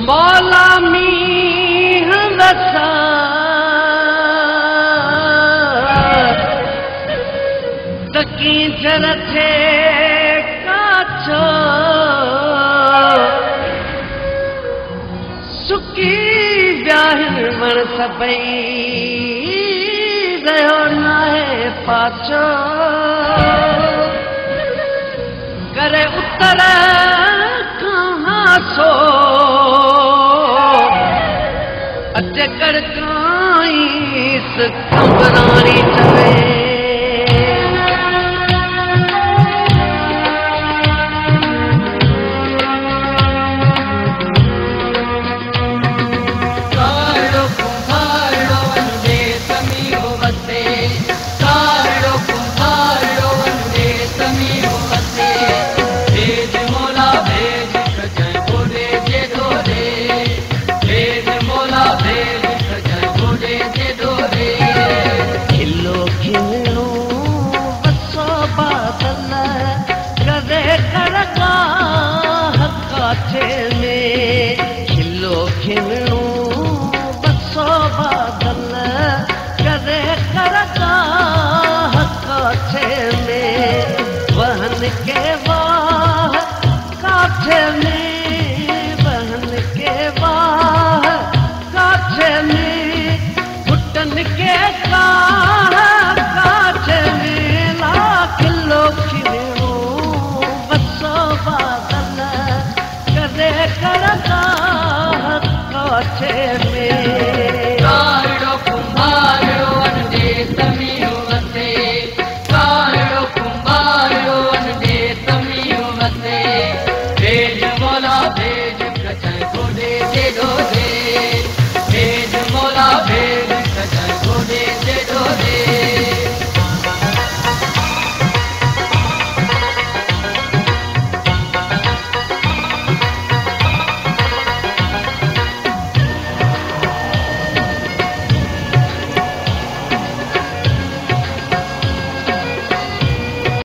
मौला मीह वसा तकी जरथे काचो सुकी व्याहिन मण सबई रहो नाहे पाचो करे उत्तर कहाँ सो अटे कड़काईस कंबरानी चले करे करका हक्का थे